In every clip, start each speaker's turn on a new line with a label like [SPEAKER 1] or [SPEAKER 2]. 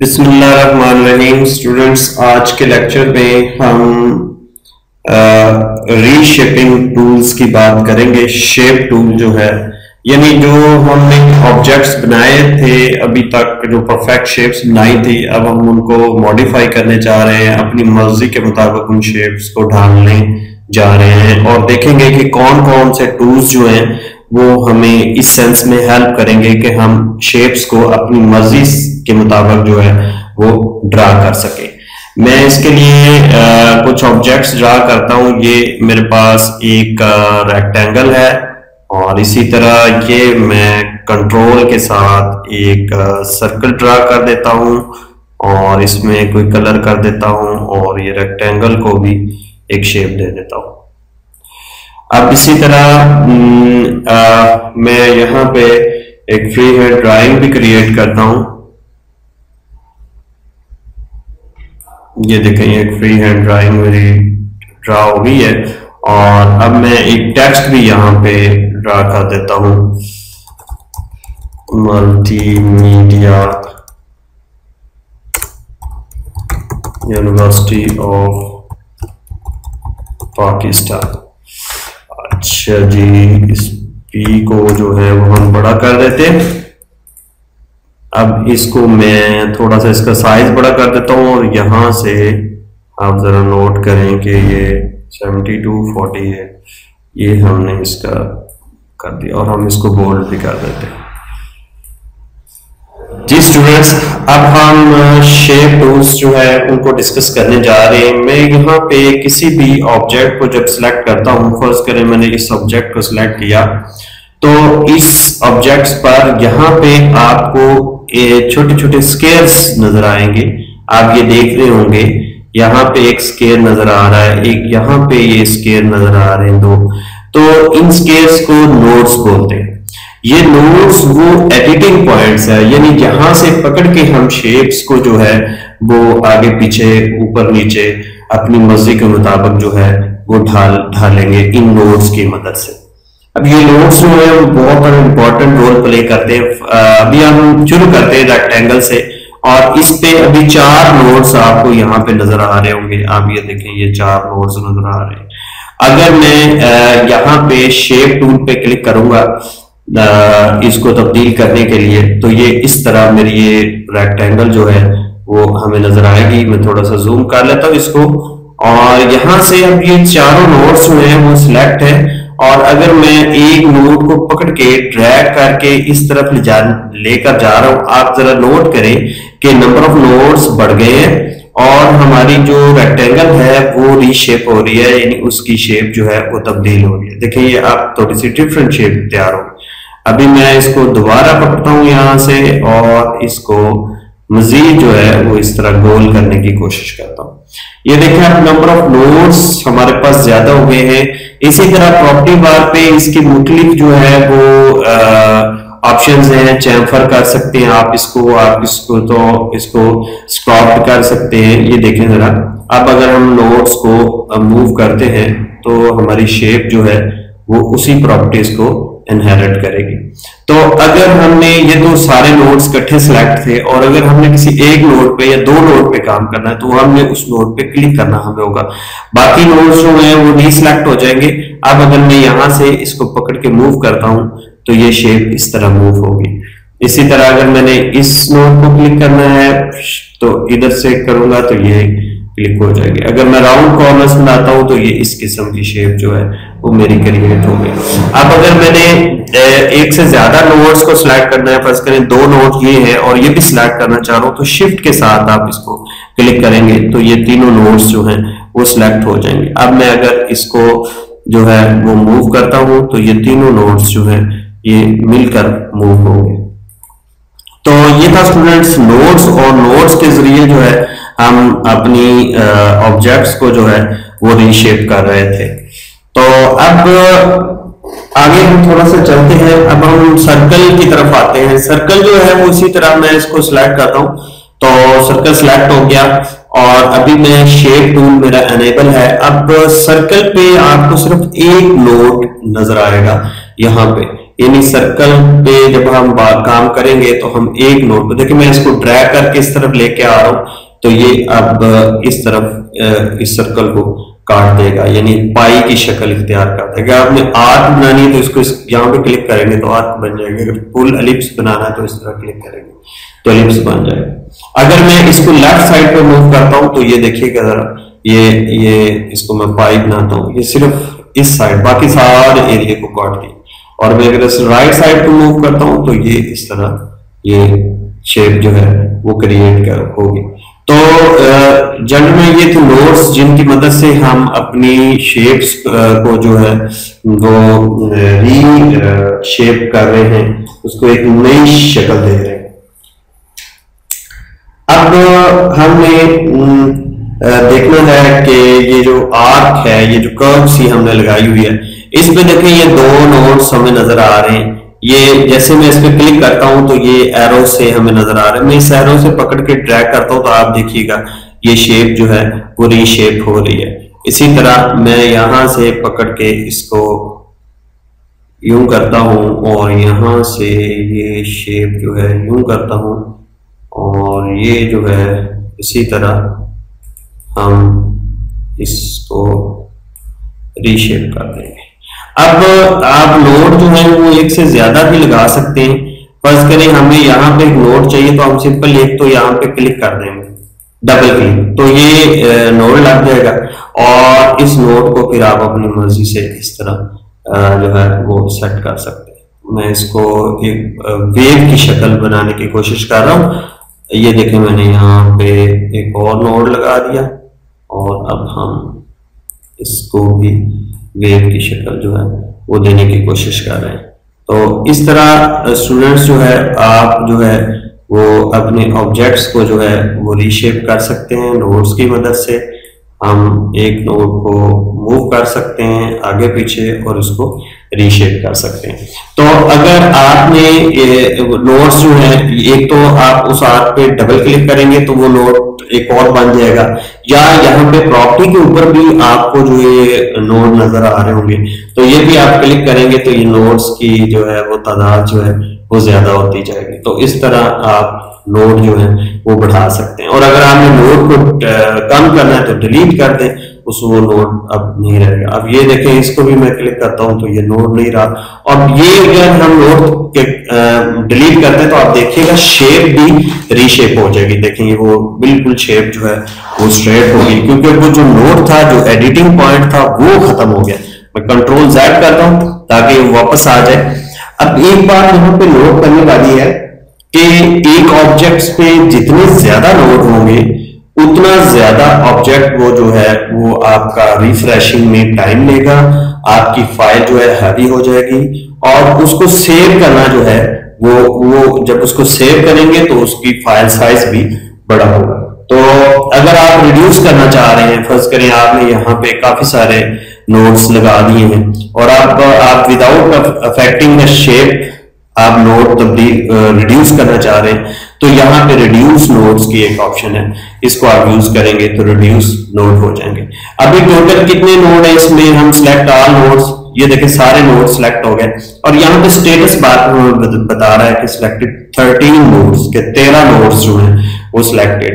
[SPEAKER 1] बिस्मिल्लाहिर्रहमानिर्रहीम स्टूडेंट्स, आज के लेक्चर में हम रीशेपिंग टूल्स की बात करेंगे। शेप टूल जो है, यानी जो हमने ऑब्जेक्ट्स बनाए थे अभी तक, जो परफेक्ट शेप्स बनाई थी, अब हम उनको मॉडिफाई करने जा रहे हैं, अपनी मर्जी के मुताबिक उन शेप्स को ढालने जा रहे हैं और देखेंगे कि कौन कौन से टूल्स जो हैं वो हमें इस सेंस में हेल्प करेंगे कि हम शेप्स को अपनी मर्जी के मुताबिक जो है वो ड्रा कर सके। मैं इसके लिए कुछ ऑब्जेक्ट्स ड्रा करता हूं। ये मेरे पास एक रेक्टेंगल है और इसी तरह ये मैं कंट्रोल के साथ एक सर्कल ड्रा कर देता हूं और इसमें कोई कलर कर देता हूं और ये रेक्टेंगल को भी एक शेप दे देता हूं। अब इसी तरह मैं यहाँ पे एक फ्री हैंड ड्राइंग भी क्रिएट करता हूं। ये देखें, एक फ्री हैंड ड्राइंग मेरी ड्रा हो गई है और अब मैं एक टेक्स्ट भी यहाँ पे ड्रा कर देता हूं। Multimedia university of Pakistan. अच्छा जी, इस पी को जो है वो हम बड़ा कर देते हैं। अब इसको मैं थोड़ा सा इसका साइज बड़ा कर देता हूँ और यहां से आप जरा नोट करें कि ये 7240 है, ये हमने इसका कर दिया और हम इसको बोल्ड भी कर देते हैं। जी स्टूडेंट्स, अब हम शेप टूल्स जो है उनको डिस्कस करने जा रहे हैं। मैं यहाँ पे किसी भी ऑब्जेक्ट को जब सिलेक्ट करता हूँ, फर्ज करें मैंने इस ऑब्जेक्ट को सिलेक्ट किया, तो इस ऑब्जेक्ट्स पर यहाँ पे आपको छोटे छोटे स्केयर्स नजर आएंगे। आप ये देख रहे होंगे, यहाँ पे एक स्केयर नजर आ रहा है, एक यहाँ पे ये स्केयर नजर आ रहे हैं दो। तो इन स्केयर्स को नोड्स बोलते हैं। ये नोड्स वो एडिटिंग पॉइंट्स है, यानी जहां से पकड़ के हम शेप्स को जो है वो आगे पीछे ऊपर नीचे अपनी मर्जी के मुताबिक जो है वो ढालेंगे इन नोड्स की मदद से। अब ये नोड्स जो है वो बहुत बड़ा इंपॉर्टेंट रोल प्ले करते हैं। अभी हम शुरू करते हैं रेक्टेंगल से और इस पे अभी 4 नोड्स आपको यहाँ पे नजर आ रहे होंगे। आप ये देखें, ये 4 नोड्स नजर आ रहे हैं। अगर मैं यहाँ पे शेप टूल पे क्लिक करूंगा इसको तब्दील करने के लिए, तो ये इस तरह मेरी ये रेक्टेंगल जो है वो हमें नजर आएगी। मैं थोड़ा सा जूम कर लेता हूँ इसको और यहां से अब ये चारों नोड्स जो हैं वो सिलेक्ट है और अगर मैं एक नोड को पकड़ के ड्रैग करके इस तरफ लेकर जा रहा हूं, आप जरा नोट करें कि नंबर ऑफ नोड्स बढ़ गए हैं और हमारी जो रेक्टेंगल है वो रीशेप हो रही है, यानी उसकी शेप जो है वो तब्दील हो रही है। देखिए, ये अब थोड़ी सी डिफरेंट शेप तैयार हो गई। अभी मैं इसको दोबारा पकड़ता हूं यहां से और इसको मजीद जो है वो इस तरह गोल करने की कोशिश करता हूं। ये देखें, अब नंबर ऑफ नोड्स हमारे पास ज्यादा हो गए हैं। इसी तरह प्रॉपर्टी बार पे इसकी मुख्तलिफ जो है वो ऑप्शंस हैं। चैम्फर कर सकते हैं आप इसको तो इसको स्क्रॉप कर सकते हैं। ये देखें जरा, अब अगर हम नोड्स को मूव करते हैं तो हमारी शेप जो है वो उसी प्रॉपर्टीज को इनहेरिट करेगी। तो अगर हमने ये दो सारे नोड्स इकट्ठे सिलेक्ट थे और अगर हमने किसी एक नोड पे या 2 नोड पे काम करना है तो हमने उस नोड पे क्लिक करना हमें होगा। बाकी नोड्स जो हैं वो डीसिलेक्ट हो जाएंगे। अब अगर मैं यहां से इसको पकड़ के मूव करता हूं तो ये शेप इस तरह मूव होगी। इसी तरह अगर मैंने इस नोड को क्लिक करना है तो इधर से करूंगा तो ये क्लिक हो जाएगी। अगर मैं राउंड कॉर्नर्स बनाता हूं तो ये इस किस्म की शेप जो है वो मेरी क्रिएट हो गई। अब अगर मैंने एक से ज्यादा नोड्स को सिलेक्ट करना है, फर्ज करें 2 नोड ये है और ये भी सिलेक्ट करना चाह रहा हूं, तो शिफ्ट के साथ आप इसको क्लिक करेंगे तो ये तीनों नोड्स जो हैं वो सिलेक्ट हो जाएंगे। अब मैं अगर इसको जो है वो मूव करता हूं तो ये तीनों नोड्स जो है ये मिलकर मूव होंगे। तो ये था स्टूडेंट्स नोड्स, और नोड्स के जरिए जो है हम अपनी ऑब्जेक्ट्स को जो है वो रीशेप कर रहे थे। तो अब आगे हम थोड़ा सा चलते हैं। अब हम सर्कल की तरफ आते हैं। सर्कल जो है वो इसी तरह मैं इसको सिलेक्ट करता हूं तो सर्कल सिलेक्ट हो गया और अभी मैं शेप टूल मेरा एनेबल है। अब सर्कल पे आपको सिर्फ एक नोड नजर आएगा यहाँ पे, यानी सर्कल पे जब हम काम करेंगे तो हम एक नोड पे, देखिए मैं इसको ड्रैग करके इस तरफ लेके आ रहा हूं, तो ये अब इस तरफ इस सर्कल को काट देगा, यानी पाई की शक्ल इख्तियार कर देगा। आपने आर्क बनानी है तो इसको यहाँ पे क्लिक करेंगे तो आर्क बन जाएगा। अगर फुल एलिप्स बनाना है तो इस तरह क्लिक करेंगे तो एलिप्स बन जाएगा। अगर मैं इसको लेफ्ट साइड पे मूव करता हूं तो ये देखिएगा जरा, ये इसको मैं पाई बनाता हूं, ये सिर्फ इस साइड, बाकी सारे एरिया को काट दी। और मैं अगर राइट साइड पे मूव करता हूं तो ये इस तरह ये शेप जो है वो क्रिएट होगी। तो जनरल में ये थे नोड्स जिनकी मदद से हम अपनी शेप्स को जो है वो री शेप कर रहे हैं, उसको एक नई शक्ल दे रहे हैं। अब हमने देखना है कि ये जो आर्क है, ये जो कर्व सी हमने लगाई हुई है, इस पे देखें ये दो नोड्स हमें नजर आ रहे हैं। ये जैसे मैं इस पे क्लिक करता हूं तो ये एरो से हमें नजर आ रहा है। मैं इस एरो से पकड़ के ड्रैग करता हूं तो आप देखिएगा ये शेप जो है वो रीशेप हो रही है। इसी तरह मैं यहां से पकड़ के इसको यूं करता हूं और यहां से ये शेप जो है यूं करता हूं और ये जो है इसी तरह हम इसको रीशेप कर देंगे। अब आप नोड जो है वो एक से ज्यादा भी लगा सकते हैं। फर्ज करें हमें यहाँ पे एक नोड चाहिए तो हम सिंपल एक तो यहाँ पे क्लिक कर देंगे, डबल क्लिक, तो ये नोड लग जाएगा। और इस नोड को फिर आप अपनी मर्जी से इस तरह जो है वो सेट कर सकते हैं। मैं इसको एक वेव की शक्ल बनाने की कोशिश कर रहा हूँ। ये देखें मैंने यहाँ पे एक और नोड लगा दिया और अब हम इसको भी वेव की शक्ल जो है वो देने की कोशिश कर रहे हैं। तो इस तरह स्टूडेंट्स जो है आप जो है वो अपने ऑब्जेक्ट्स को जो है वो रीशेप कर सकते हैं। नोड्स की मदद से हम एक नोड को मूव कर सकते हैं आगे पीछे और उसको रीशेप कर सकते हैं। तो अगर आपने नोड्स जो है, एक तो आप उस आर्क पे डबल क्लिक करेंगे तो वो नोड एक और बन जाएगा, या यहाँ पे प्रॉपर्टी के ऊपर भी आपको जो ये नोड नजर आ रहे होंगे तो ये भी आप क्लिक करेंगे तो ये नोड्स की जो है वो तादाद जो है वो ज्यादा होती जाएगी। तो इस तरह आप नोड जो है वो बढ़ा सकते हैं। और अगर आपने नोड को कम करना है तो डिलीट कर दें, उस वो नोड अब नहीं रहेगा। अब ये देखें, इसको भी मैं क्लिक करता हूं तो ये नोड नहीं रहा। और ये अगर हम नोड के डिलीट करते हैं तो आप देखिएगा शेप भी रीशेप हो जाएगी। देखें वो बिल्कुल शेप जो है वो स्ट्रेट होगी, क्योंकि वो जो नोड था, जो एडिटिंग पॉइंट था वो खत्म हो गया। मैं कंट्रोल Z करता हूं ताकि वो वापस आ जाए। अब एक बात यहाँ पे नोट करने वाली है कि एक ऑब्जेक्ट पे जितने ज्यादा नोड होंगे उतना ज्यादा ऑब्जेक्ट वो जो है वो आपका रिफ्रेशिंग में टाइम लेगा, आपकी फाइल जो है हैवी हो जाएगी और उसको सेव करना जो है वो जब उसको सेव करेंगे तो उसकी फाइल साइज भी बड़ा होगा। तो अगर आप रिड्यूस करना चाह रहे हैं, फर्ज करें आपने यहाँ पे काफी सारे नोड्स लगा दिए हैं और आप विदाउट अफेक्टिंग द शेप आप नोड रिड्यूस करना चाह रहे हैं तो यहाँ पे रिड्यूस नोड्स की एक ऑप्शन है, इसको आप यूज करेंगे तो रिड्यूस नोड हो जाएंगे। अभी टोटल कितने नोड है इसमें, हम सिलेक्ट ऑल नोड्स, ये देखें सारे नोड सिलेक्ट हो गए और यहाँ पे स्टेटस बार बता रहा है कि सिलेक्टेड 13 नोड्स के 13 नोड्स जो हैं वो सिलेक्टेड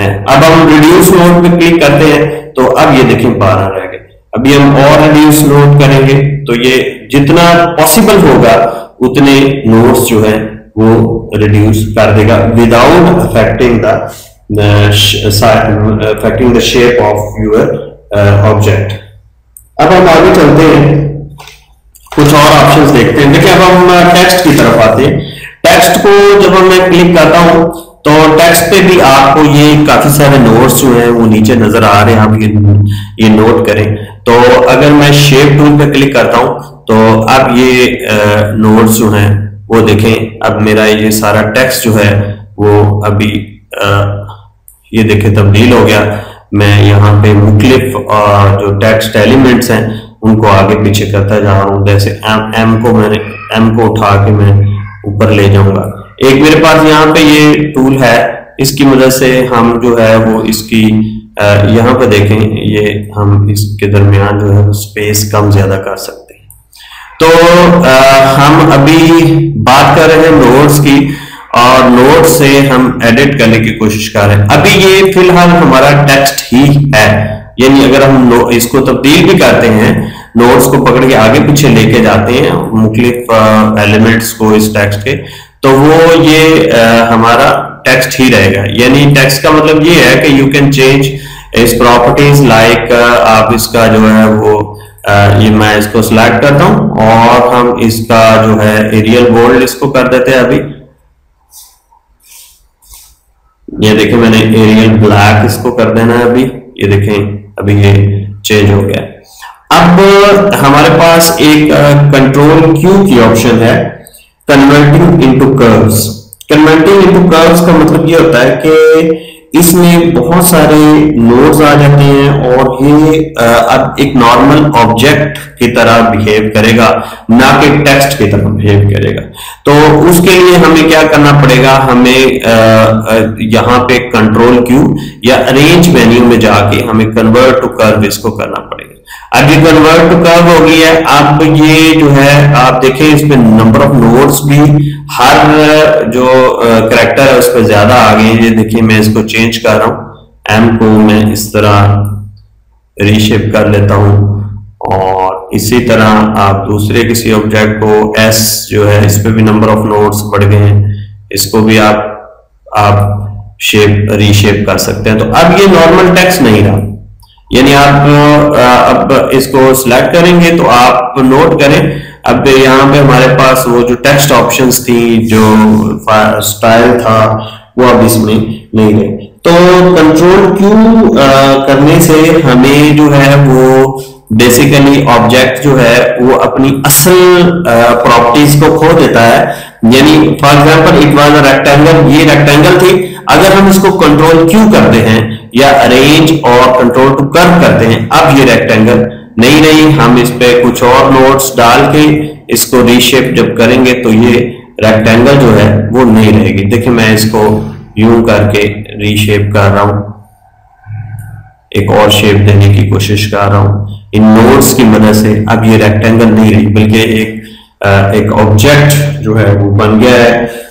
[SPEAKER 1] हैं। अब हम रिड्यूस नोड पे क्लिक करते हैं तो अब ये देखें 12 रह गए। अभी हम और रिड्यूस नोड करेंगे तो ये जितना पॉसिबल होगा उतने नोड्स जो है वो रिड्यूस कर देगा without affecting the shape of your object. अब हम आगे चलते हैं, कुछ और ऑप्शंस देखते हैं। देखिए अब हम टेक्स्ट की तरफ आते हैं। टेक्स्ट को जब मैं क्लिक करता हूं तो टेक्स्ट पे भी आपको ये काफी सारे नोट्स जो हैं वो नीचे नजर आ रहे हैं, आप ये नोट करें। तो अगर मैं शेप टूल पे क्लिक करता हूं तो अब ये नोट्स जो हैं वो देखें, अब मेरा ये सारा टेक्स्ट जो है वो अभी ये देखें तब्दील हो गया। मैं यहाँ पे मुख्तलिफ जो टेक्स्ट एलिमेंट्स हैं उनको आगे पीछे करता जा रहा हूँ। जैसे एम को उठा के मैं ऊपर ले जाऊंगा। एक मेरे पास यहाँ पे ये टूल है, इसकी मदद से हम जो है वो इसकी यहाँ पे देखें, ये हम इसके दरमियान जो है स्पेस कम ज्यादा कर सकते हैं। तो हम अभी बात कर रहे हैं नोट्स की, और नोट से हम एडिट करने की कोशिश कर रहे हैं। अभी ये फिलहाल हमारा टेक्स्ट ही है, यानी अगर हम इसको तब्दील भी करते हैं, नोट्स को पकड़ के आगे पीछे लेके जाते हैं मुख्तलिफ एलिमेंट्स को इस टेक्स्ट के, तो वो ये हमारा टेक्स्ट ही रहेगा। यानी टेक्स्ट का मतलब ये है कि यू कैन चेंज इस प्रॉपर्टीज लाइक, आप इसका जो है वो ये मैं इसको सिलेक्ट करता हूं और हम इसका जो है एरियल बोल्ड इसको कर देते हैं। अभी ये देखें मैंने एरियल ब्लैक इसको कर देना है। अभी ये देखें अभी ये चेंज हो गया। अब हमारे पास एक कंट्रोल क्यू की ऑप्शन है, converting into curves. Converting into curves का मतलब ये होता है कि इसमें बहुत सारे नोड्स आ जाते हैं और ये अब एक नॉर्मल ऑब्जेक्ट की तरह बिहेव करेगा, ना कि टेक्स्ट की तरह बिहेव करेगा। तो उसके लिए हमें क्या करना पड़ेगा, हमें यहाँ पे कंट्रोल क्यू या अरेंज मेन्यू में जाके हमें कन्वर्ट टू कर्व इसको करना पड़ेगा। अब ये कन्वर्ट टू कर्व हो गई है। अब ये जो है आप देखें इसमें नंबर ऑफ नोड्स भी हर जो कैरेक्टर है उस पर ज्यादा आ गए। ये देखिए मैं इसको चेंज कर रहा हूं, एम को मैं इस तरह रीशेप कर लेता हूं, और इसी तरह आप दूसरे किसी ऑब्जेक्ट को एस जो है इस पे भी नंबर ऑफ नोड्स बढ़ गए हैं, इसको भी आप शेप रीशेप कर सकते हैं। तो अब ये नॉर्मल टेक्स्ट नहीं रहा, यानी आप अब इसको सिलेक्ट करेंगे तो आप नोट करें अब यहाँ पे हमारे पास वो जो टेक्स्ट ऑप्शंस थी, जो स्टाइल था, वो अब इसमें नहीं रहे। तो कंट्रोल क्यू करने से हमें जो है वो बेसिकली ऑब्जेक्ट जो है वो अपनी असल प्रॉपर्टीज को खो देता है। यानी for example it was a rectangle, ये रेक्टेंगल थी, अगर हम इसको कंट्रोल क्यू करते हैं या अरेंज और कंट्रोल टू कर्व करते हैं, अब ये रेक्टेंगल नहीं रही। हम इस पे कुछ और नोट्स डाल के इसको रीशेप जब करेंगे तो ये रेक्टेंगल जो है वो नहीं रहेगी। देखिए मैं इसको यूं करके रीशेप कर रहा हूं, एक और शेप देने की कोशिश कर रहा हूं इन नोट्स की मदद से। अब ये रेक्टेंगल नहीं रही बल्कि एक ऑब्जेक्ट जो है वो बन गया है।